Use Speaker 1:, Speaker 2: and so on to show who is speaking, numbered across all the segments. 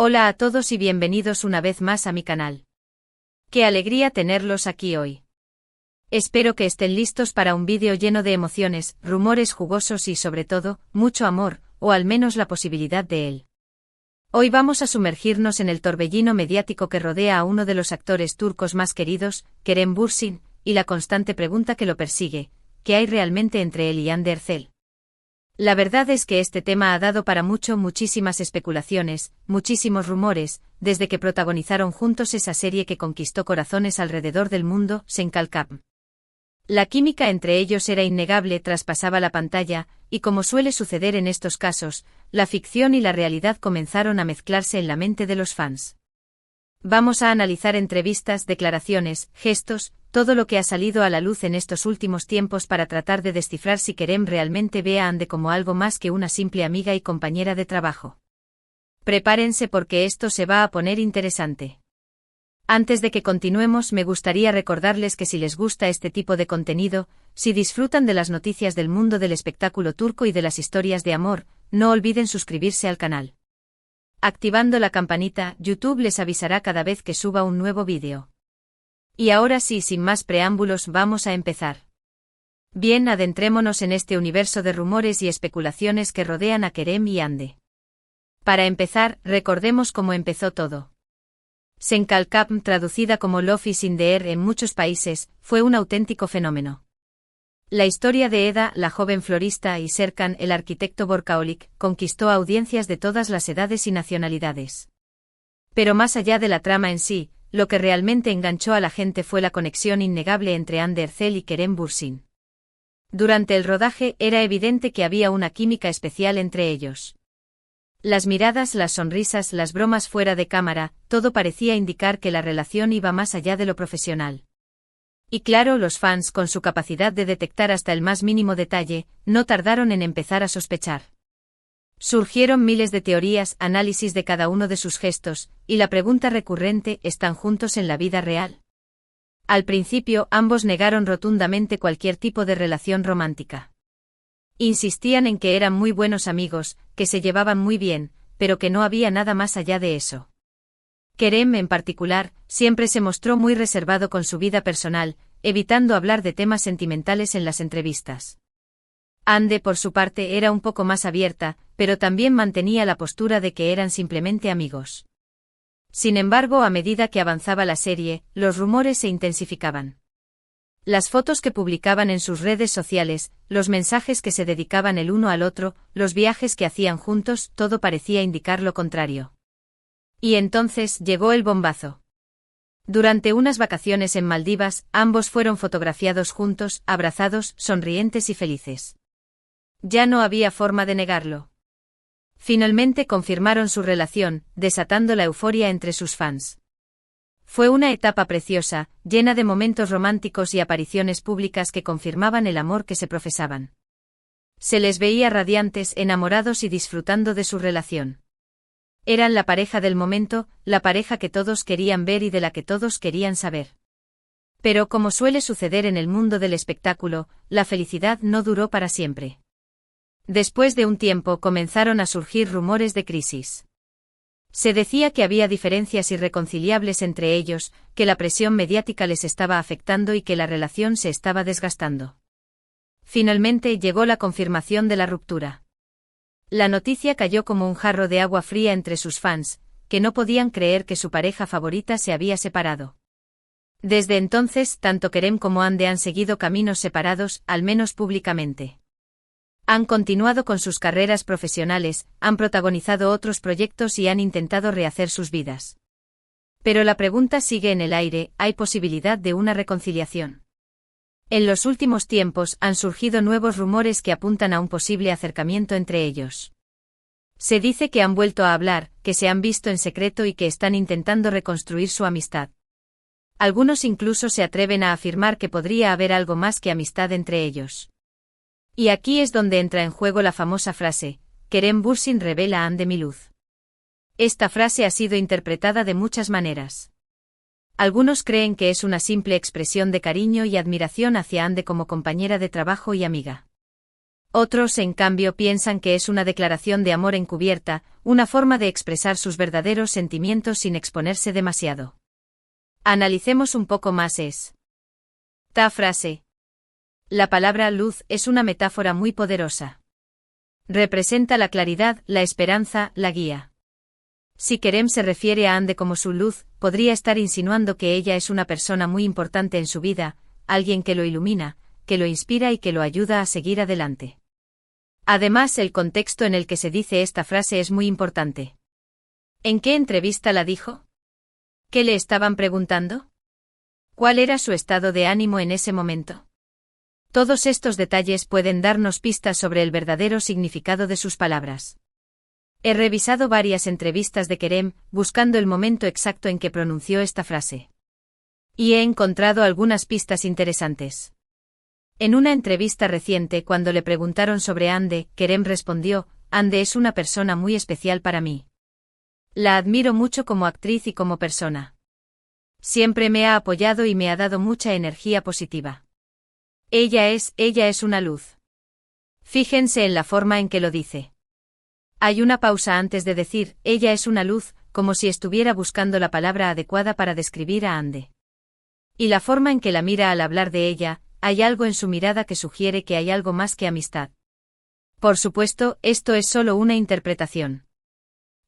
Speaker 1: Hola a todos y bienvenidos una vez más a mi canal. Qué alegría tenerlos aquí hoy. Espero que estén listos para un vídeo lleno de emociones, rumores jugosos y sobre todo, mucho amor, o al menos la posibilidad de él. Hoy vamos a sumergirnos en el torbellino mediático que rodea a uno de los actores turcos más queridos, Kerem Bürsin, y la constante pregunta que lo persigue: ¿qué hay realmente entre él y Hande Erçel? La verdad es que este tema ha dado para muchísimas especulaciones, muchísimos rumores, desde que protagonizaron juntos esa serie que conquistó corazones alrededor del mundo, Sen Kalkam. La química entre ellos era innegable, traspasaba la pantalla, y como suele suceder en estos casos, la ficción y la realidad comenzaron a mezclarse en la mente de los fans. Vamos a analizar entrevistas, declaraciones, gestos, todo lo que ha salido a la luz en estos últimos tiempos para tratar de descifrar si Kerem realmente ve a Hande como algo más que una simple amiga y compañera de trabajo. Prepárense porque esto se va a poner interesante. Antes de que continuemos, me gustaría recordarles que si les gusta este tipo de contenido, si disfrutan de las noticias del mundo del espectáculo turco y de las historias de amor, no olviden suscribirse al canal. Activando la campanita, YouTube les avisará cada vez que suba un nuevo vídeo. Y ahora sí, sin más preámbulos, vamos a empezar. Bien, adentrémonos en este universo de rumores y especulaciones que rodean a Kerem y Hande. Para empezar, recordemos cómo empezó todo. Sen Kalkam, traducida como Love is in the Air en muchos países, fue un auténtico fenómeno. La historia de Eda, la joven florista, y Serkan, el arquitecto workaholic, conquistó a audiencias de todas las edades y nacionalidades. Pero más allá de la trama en sí, lo que realmente enganchó a la gente fue la conexión innegable entre Hande Erçel y Kerem Bürsin. Durante el rodaje era evidente que había una química especial entre ellos. Las miradas, las sonrisas, las bromas fuera de cámara, todo parecía indicar que la relación iba más allá de lo profesional. Y claro, los fans, con su capacidad de detectar hasta el más mínimo detalle, no tardaron en empezar a sospechar. Surgieron miles de teorías, análisis de cada uno de sus gestos, y la pregunta recurrente: ¿están juntos en la vida real? Al principio, ambos negaron rotundamente cualquier tipo de relación romántica. Insistían en que eran muy buenos amigos, que se llevaban muy bien, pero que no había nada más allá de eso. Kerem, en particular, siempre se mostró muy reservado con su vida personal, evitando hablar de temas sentimentales en las entrevistas. Hande, por su parte, era un poco más abierta, pero también mantenía la postura de que eran simplemente amigos. Sin embargo, a medida que avanzaba la serie, los rumores se intensificaban. Las fotos que publicaban en sus redes sociales, los mensajes que se dedicaban el uno al otro, los viajes que hacían juntos, todo parecía indicar lo contrario. Y entonces llegó el bombazo. Durante unas vacaciones en Maldivas, ambos fueron fotografiados juntos, abrazados, sonrientes y felices. Ya no había forma de negarlo. Finalmente confirmaron su relación, desatando la euforia entre sus fans. Fue una etapa preciosa, llena de momentos románticos y apariciones públicas que confirmaban el amor que se profesaban. Se les veía radiantes, enamorados y disfrutando de su relación. Eran la pareja del momento, la pareja que todos querían ver y de la que todos querían saber. Pero como suele suceder en el mundo del espectáculo, la felicidad no duró para siempre. Después de un tiempo comenzaron a surgir rumores de crisis. Se decía que había diferencias irreconciliables entre ellos, que la presión mediática les estaba afectando y que la relación se estaba desgastando. Finalmente llegó la confirmación de la ruptura. La noticia cayó como un jarro de agua fría entre sus fans, que no podían creer que su pareja favorita se había separado. Desde entonces, tanto Kerem como Hande han seguido caminos separados, al menos públicamente. Han continuado con sus carreras profesionales, han protagonizado otros proyectos y han intentado rehacer sus vidas. Pero la pregunta sigue en el aire: ¿hay posibilidad de una reconciliación? En los últimos tiempos han surgido nuevos rumores que apuntan a un posible acercamiento entre ellos. Se dice que han vuelto a hablar, que se han visto en secreto y que están intentando reconstruir su amistad. Algunos incluso se atreven a afirmar que podría haber algo más que amistad entre ellos. Y aquí es donde entra en juego la famosa frase: Kerem Bürsin revela a Hande mi luz. Esta frase ha sido interpretada de muchas maneras. Algunos creen que es una simple expresión de cariño y admiración hacia Hande como compañera de trabajo y amiga. Otros, en cambio, piensan que es una declaración de amor encubierta, una forma de expresar sus verdaderos sentimientos sin exponerse demasiado. Analicemos un poco más esta frase. La palabra luz es una metáfora muy poderosa. Representa la claridad, la esperanza, la guía. Si Kerem se refiere a Hande como su luz, podría estar insinuando que ella es una persona muy importante en su vida, alguien que lo ilumina, que lo inspira y que lo ayuda a seguir adelante. Además, el contexto en el que se dice esta frase es muy importante. ¿En qué entrevista la dijo? ¿Qué le estaban preguntando? ¿Cuál era su estado de ánimo en ese momento? Todos estos detalles pueden darnos pistas sobre el verdadero significado de sus palabras. He revisado varias entrevistas de Kerem, buscando el momento exacto en que pronunció esta frase. Y he encontrado algunas pistas interesantes. En una entrevista reciente, cuando le preguntaron sobre Hande, Kerem respondió: Hande es una persona muy especial para mí. La admiro mucho como actriz y como persona. Siempre me ha apoyado y me ha dado mucha energía positiva. Ella es una luz. Fíjense en la forma en que lo dice. Hay una pausa antes de decir, ella es una luz, como si estuviera buscando la palabra adecuada para describir a Hande. Y la forma en que la mira al hablar de ella, hay algo en su mirada que sugiere que hay algo más que amistad. Por supuesto, esto es solo una interpretación.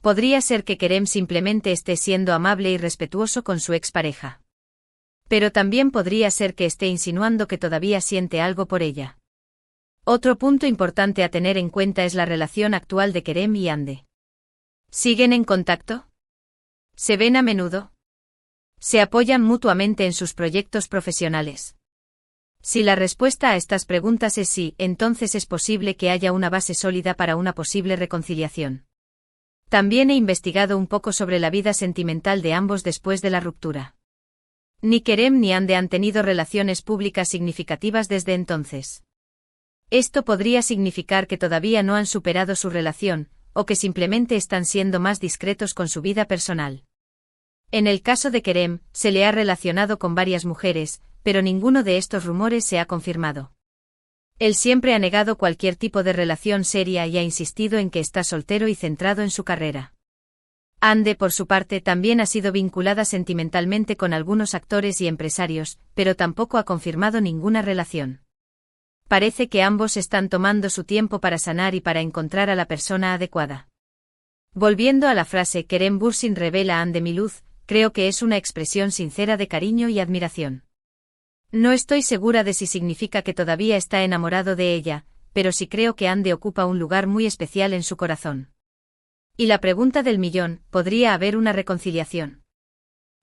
Speaker 1: Podría ser que Kerem simplemente esté siendo amable y respetuoso con su expareja. Pero también podría ser que esté insinuando que todavía siente algo por ella. Otro punto importante a tener en cuenta es la relación actual de Kerem y Hande. ¿Siguen en contacto? ¿Se ven a menudo? ¿Se apoyan mutuamente en sus proyectos profesionales? Si la respuesta a estas preguntas es sí, entonces es posible que haya una base sólida para una posible reconciliación. También he investigado un poco sobre la vida sentimental de ambos después de la ruptura. Ni Kerem ni Hande han tenido relaciones públicas significativas desde entonces. Esto podría significar que todavía no han superado su relación, o que simplemente están siendo más discretos con su vida personal. En el caso de Kerem, se le ha relacionado con varias mujeres, pero ninguno de estos rumores se ha confirmado. Él siempre ha negado cualquier tipo de relación seria y ha insistido en que está soltero y centrado en su carrera. Hande, por su parte, también ha sido vinculada sentimentalmente con algunos actores y empresarios, pero tampoco ha confirmado ninguna relación. Parece que ambos están tomando su tiempo para sanar y para encontrar a la persona adecuada. Volviendo a la frase Kerem Bürsin revela a Hande mi luz, creo que es una expresión sincera de cariño y admiración. No estoy segura de si significa que todavía está enamorado de ella, pero sí creo que Hande ocupa un lugar muy especial en su corazón. Y la pregunta del millón, ¿podría haber una reconciliación?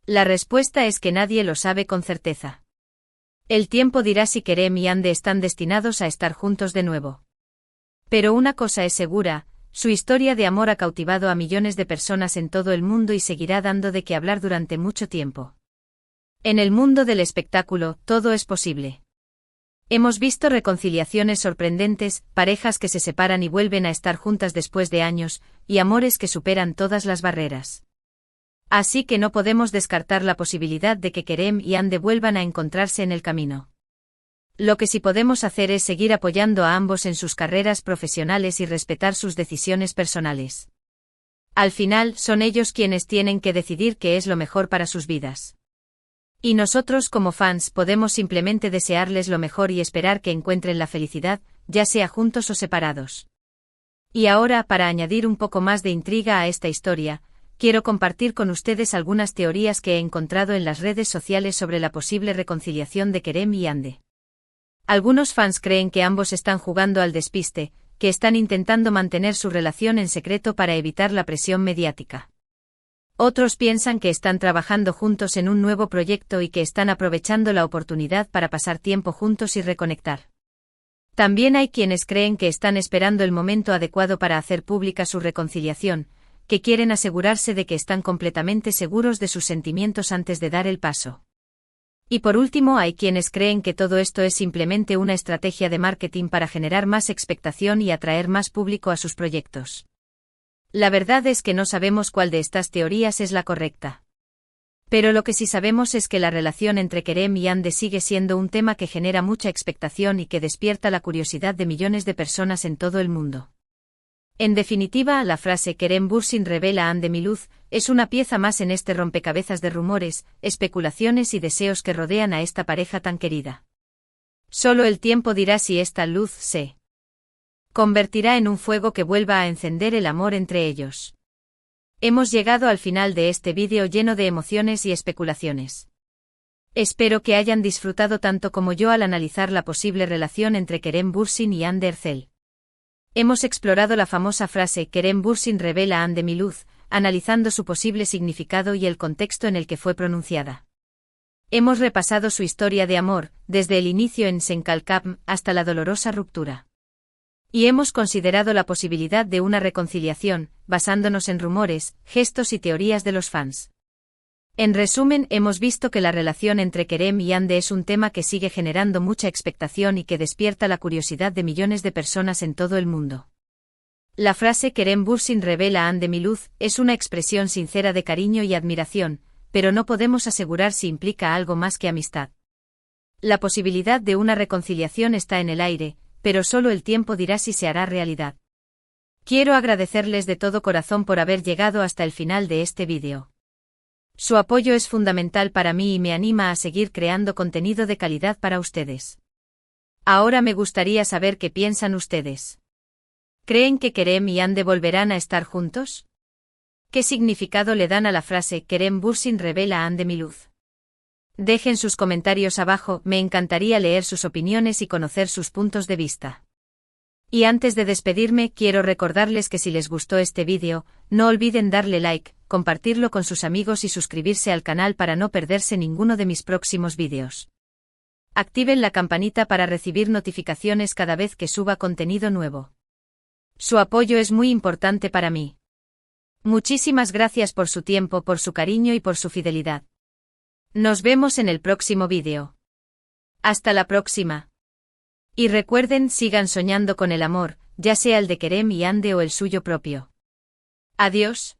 Speaker 1: La respuesta es que nadie lo sabe con certeza. El tiempo dirá si Kerem y Hande están destinados a estar juntos de nuevo. Pero una cosa es segura, su historia de amor ha cautivado a millones de personas en todo el mundo y seguirá dando de qué hablar durante mucho tiempo. En el mundo del espectáculo, todo es posible. Hemos visto reconciliaciones sorprendentes, parejas que se separan y vuelven a estar juntas después de años, y amores que superan todas las barreras. Así que no podemos descartar la posibilidad de que Kerem y Hande vuelvan a encontrarse en el camino. Lo que sí podemos hacer es seguir apoyando a ambos en sus carreras profesionales y respetar sus decisiones personales. Al final, son ellos quienes tienen que decidir qué es lo mejor para sus vidas. Y nosotros como fans podemos simplemente desearles lo mejor y esperar que encuentren la felicidad, ya sea juntos o separados. Y ahora, para añadir un poco más de intriga a esta historia, quiero compartir con ustedes algunas teorías que he encontrado en las redes sociales sobre la posible reconciliación de Kerem y Hande. Algunos fans creen que ambos están jugando al despiste, que están intentando mantener su relación en secreto para evitar la presión mediática. Otros piensan que están trabajando juntos en un nuevo proyecto y que están aprovechando la oportunidad para pasar tiempo juntos y reconectar. También hay quienes creen que están esperando el momento adecuado para hacer pública su reconciliación, que quieren asegurarse de que están completamente seguros de sus sentimientos antes de dar el paso. Y por último, hay quienes creen que todo esto es simplemente una estrategia de marketing para generar más expectación y atraer más público a sus proyectos. La verdad es que no sabemos cuál de estas teorías es la correcta. Pero lo que sí sabemos es que la relación entre Kerem y Hande sigue siendo un tema que genera mucha expectación y que despierta la curiosidad de millones de personas en todo el mundo. En definitiva, la frase Kerem Bürsin revela a Hande Miluz es una pieza más en este rompecabezas de rumores, especulaciones y deseos que rodean a esta pareja tan querida. Solo el tiempo dirá si esta luz se convertirá en un fuego que vuelva a encender el amor entre ellos. Hemos llegado al final de este vídeo lleno de emociones y especulaciones. Espero que hayan disfrutado tanto como yo al analizar la posible relación entre Kerem Bürsin y Hande Erçel. Hemos explorado la famosa frase Kerem Bürsin revela a Hande Miluz, analizando su posible significado y el contexto en el que fue pronunciada. Hemos repasado su historia de amor, desde el inicio en Senkalkapm hasta la dolorosa ruptura. Y hemos considerado la posibilidad de una reconciliación, basándonos en rumores, gestos y teorías de los fans. En resumen, hemos visto que la relación entre Kerem y Hande es un tema que sigue generando mucha expectación y que despierta la curiosidad de millones de personas en todo el mundo. La frase Kerem Bürsin revela a Hande Miluz es una expresión sincera de cariño y admiración, pero no podemos asegurar si implica algo más que amistad. La posibilidad de una reconciliación está en el aire, pero solo el tiempo dirá si se hará realidad. Quiero agradecerles de todo corazón por haber llegado hasta el final de este vídeo. Su apoyo es fundamental para mí y me anima a seguir creando contenido de calidad para ustedes. Ahora me gustaría saber qué piensan ustedes. ¿Creen que Kerem y Hande volverán a estar juntos? ¿Qué significado le dan a la frase Kerem Bürsin revela a Hande Miluz? Dejen sus comentarios abajo, me encantaría leer sus opiniones y conocer sus puntos de vista. Y antes de despedirme, quiero recordarles que si les gustó este vídeo, no olviden darle like, compartirlo con sus amigos y suscribirse al canal para no perderse ninguno de mis próximos vídeos. Activen la campanita para recibir notificaciones cada vez que suba contenido nuevo. Su apoyo es muy importante para mí. Muchísimas gracias por su tiempo, por su cariño y por su fidelidad. Nos vemos en el próximo vídeo. Hasta la próxima. Y recuerden, sigan soñando con el amor, ya sea el de Kerem y Hande o el suyo propio. Adiós.